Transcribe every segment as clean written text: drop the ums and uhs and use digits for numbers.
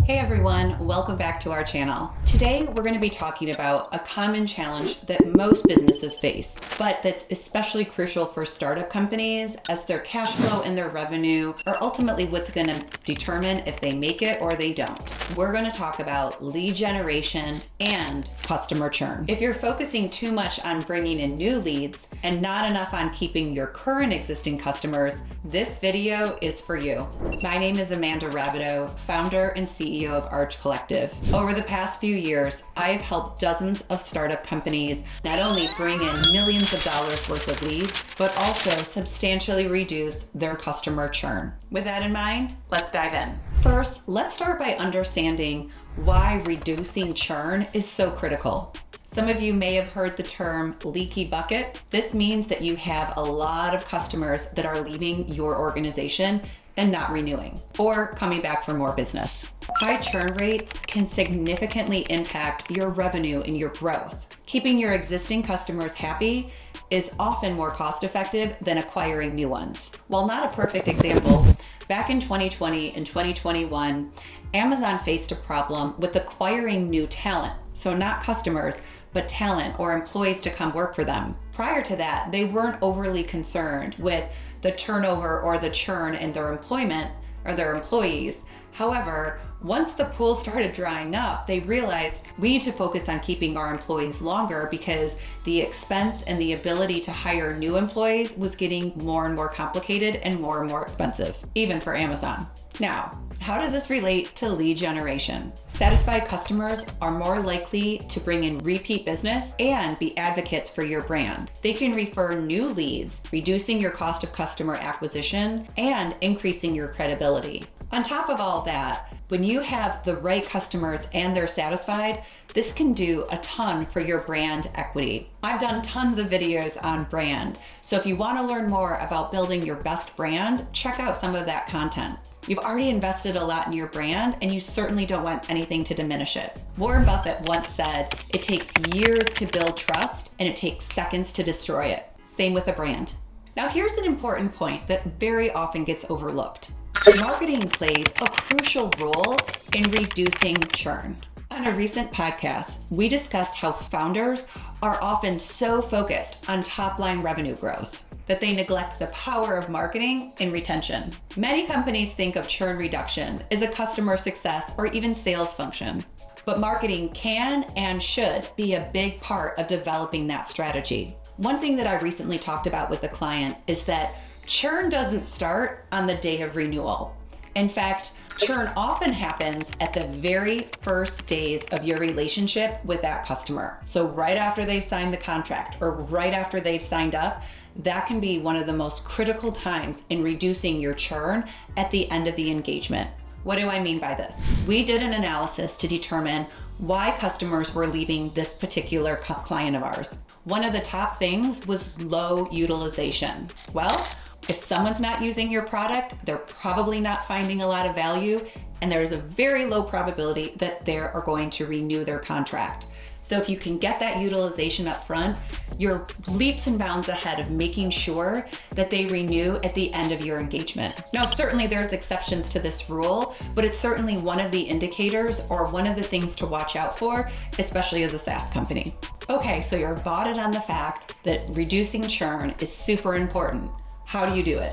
Hey everyone, welcome back to our channel. Today we're going to be talking about a common challenge that most businesses face, but that's especially crucial for startup companies as their cash flow and their revenue are ultimately what's going to determine if they make it or they don't. We're going to talk about lead generation and customer churn. If you're focusing too much on bringing in new leads and not enough on keeping your current existing customers, this video is for you. My name is Amanda Rabideau, founder and CEO of Arch Collective. Over the past few years, I've helped dozens of startup companies not only bring in millions of dollars worth of leads, but also substantially reduce their customer churn. With that in mind, let's dive in. First, let's start by understanding why reducing churn is so critical. Some of you may have heard the term leaky bucket. This means that you have a lot of customers that are leaving your organization and not renewing or coming back for more business. High churn rates can significantly impact your revenue and your growth. Keeping your existing customers happy is often more cost-effective than acquiring new ones. While not a perfect example, back in 2020 and 2021, Amazon faced a problem with acquiring new talent. So not customers, but talent or employees to come work for them. Prior to that, they weren't overly concerned with the turnover or the churn in their employment or their employees. However, once the pool started drying up, they realized we need to focus on keeping our employees longer because the expense and the ability to hire new employees was getting more and more complicated and more expensive, even for Amazon. Now, how does this relate to lead generation? Satisfied customers are more likely to bring in repeat business and be advocates for your brand. They can refer new leads, reducing your cost of customer acquisition and increasing your credibility. On top of all that, when you have the right customers and they're satisfied, this can do a ton for your brand equity. I've done tons of videos on brand, so if you want to learn more about building your best brand, check out some of that content. You've already invested a lot in your brand and you certainly don't want anything to diminish it. Warren Buffett once said, it takes years to build trust and it takes seconds to destroy it. Same with a brand. Now here's an important point that very often gets overlooked. Marketing plays a crucial role in reducing churn. On a recent podcast, we discussed how founders are often so focused on top-line revenue growth that they neglect the power of marketing and retention. Many companies think of churn reduction as a customer success or even sales function, but marketing can and should be a big part of developing that strategy. One thing that I recently talked about with a client is that churn doesn't start on the day of renewal. In fact, churn often happens at the very first days of your relationship with that customer. So right after they've signed the contract or right after they've signed up, that can be one of the most critical times in reducing your churn at the end of the engagement. What do I mean by this? We did an analysis to determine why customers were leaving this particular client of ours. One of the top things was low utilization. Well, if someone's not using your product, they're probably not finding a lot of value, and there's a very low probability that they are going to renew their contract. So if you can get that utilization up front, you're leaps and bounds ahead of making sure that they renew at the end of your engagement. Now, certainly there's exceptions to this rule, but it's certainly one of the indicators or one of the things to watch out for, especially as a SaaS company. Okay, so you're bought in on the fact that reducing churn is super important. How do you do it?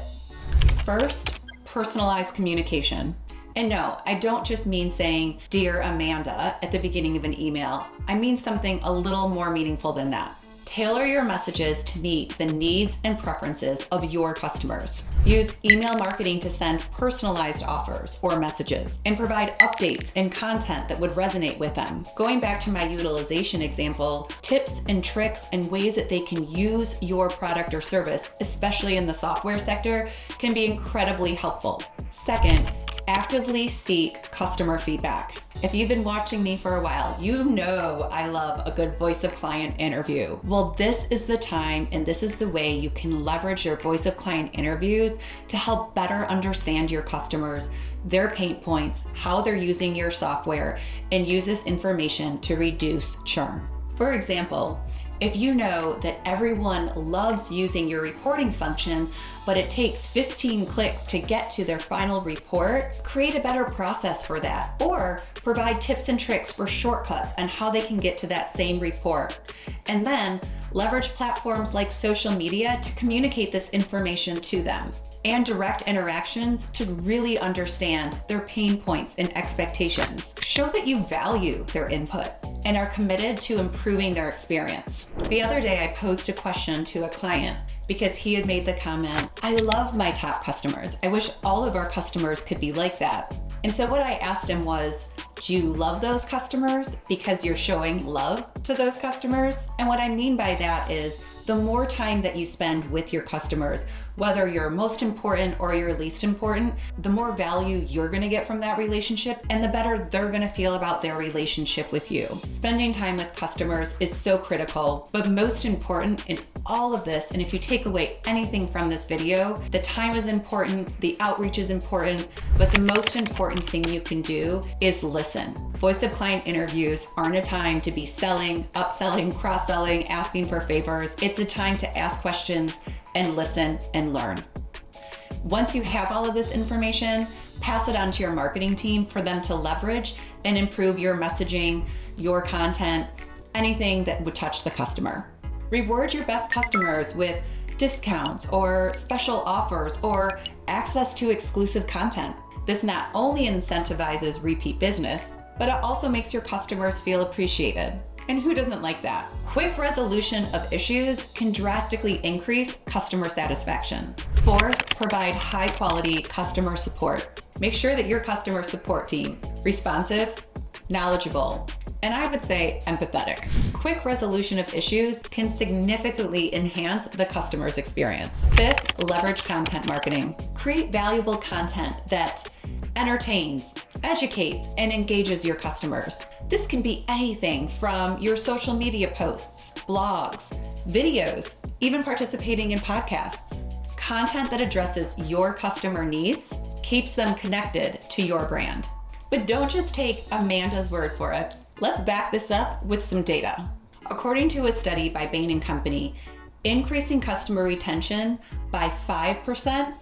First, personalized communication. And no, I don't just mean saying, "Dear Amanda," at the beginning of an email. I mean something a little more meaningful than that. Tailor your messages to meet the needs and preferences of your customers. Use email marketing to send personalized offers or messages and provide updates and content that would resonate with them. Going back to my utilization example, tips and tricks and ways that they can use your product or service, especially in the software sector, can be incredibly helpful. Second, actively seek customer feedback. If you've been watching me for a while, you know I love a good voice of client interview. Well, this is the time and this is the way you can leverage your voice of client interviews to help better understand your customers, their pain points, how they're using your software, and use this information to reduce churn. For example, If you know that everyone loves using your reporting function, but it takes 15 clicks to get to their final report, create a better process for that, or provide tips and tricks for shortcuts on how they can get to that same report. And then leverage platforms like social media to communicate this information to them, and direct interactions to really understand their pain points and expectations. Show that you value their input and are committed to improving their experience. The other day, I posed a question to a client because he had made the comment, "I love my top customers. I wish all of our customers could be like that." And so what I asked him was, do you love those customers because you're showing love to those customers? And what I mean by that is the more time that you spend with your customers, whether you're most important or you're least important, the more value you're gonna get from that relationship and the better they're gonna feel about their relationship with you. Spending time with customers is so critical, but most important in all of this, and if you take away anything from this video, the time is important, the outreach is important, but the most important thing you can do is listen. Voice of client interviews aren't a time to be selling, upselling, cross-selling, asking for favors. It's a time to ask questions and listen and learn. Once you have all of this information, pass it on to your marketing team for them to leverage and improve your messaging, your content, anything that would touch the customer. Reward your best customers with discounts or special offers or access to exclusive content. This not only incentivizes repeat business, but it also makes your customers feel appreciated. And who doesn't like that? Quick resolution of issues can drastically increase customer satisfaction. Fourth, provide high quality customer support. Make sure that your customer support team, responsive, knowledgeable, and I would say empathetic. Quick resolution of issues can significantly enhance the customer's experience. Fifth, leverage content marketing. Create valuable content that entertains, educates, and engages your customers. This can be anything from your social media posts, blogs, videos, even participating in podcasts. Content that addresses your customer needs keeps them connected to your brand. But don't just take Amanda's word for it. Let's back this up with some data. According to a study by Bain & Company, increasing customer retention by 5%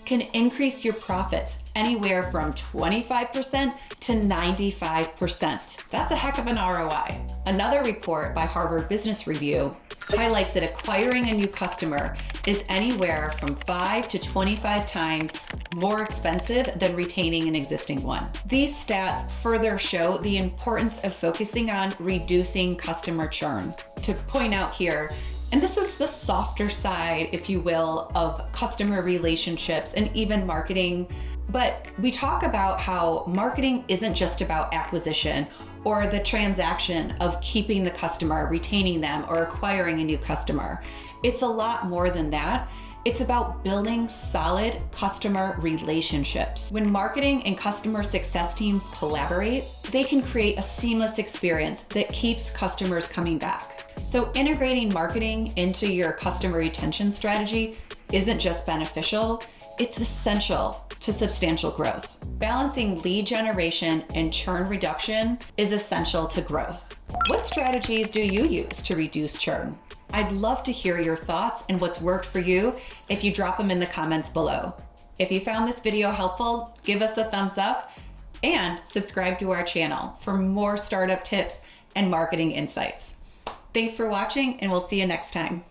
can increase your profits anywhere from 25% to 95%. That's a heck of an ROI. Another report by Harvard Business Review highlights that acquiring a new customer is anywhere from 5 to 25 times more expensive than retaining an existing one. These stats further show the importance of focusing on reducing customer churn. To point out here, and this is the softer side, if you will, of customer relationships and even marketing. But we talk about how marketing isn't just about acquisition or the transaction of keeping the customer, retaining them, or acquiring a new customer. It's a lot more than that. It's about building solid customer relationships. When marketing and customer success teams collaborate, they can create a seamless experience that keeps customers coming back. So integrating marketing into your customer retention strategy isn't just beneficial, it's essential to substantial growth. Balancing lead generation and churn reduction is essential to growth. What strategies do you use to reduce churn? I'd love to hear your thoughts and what's worked for you if you drop them in the comments below. If you found this video helpful, give us a thumbs up and subscribe to our channel for more startup tips and marketing insights. Thanks for watching, and we'll see you next time.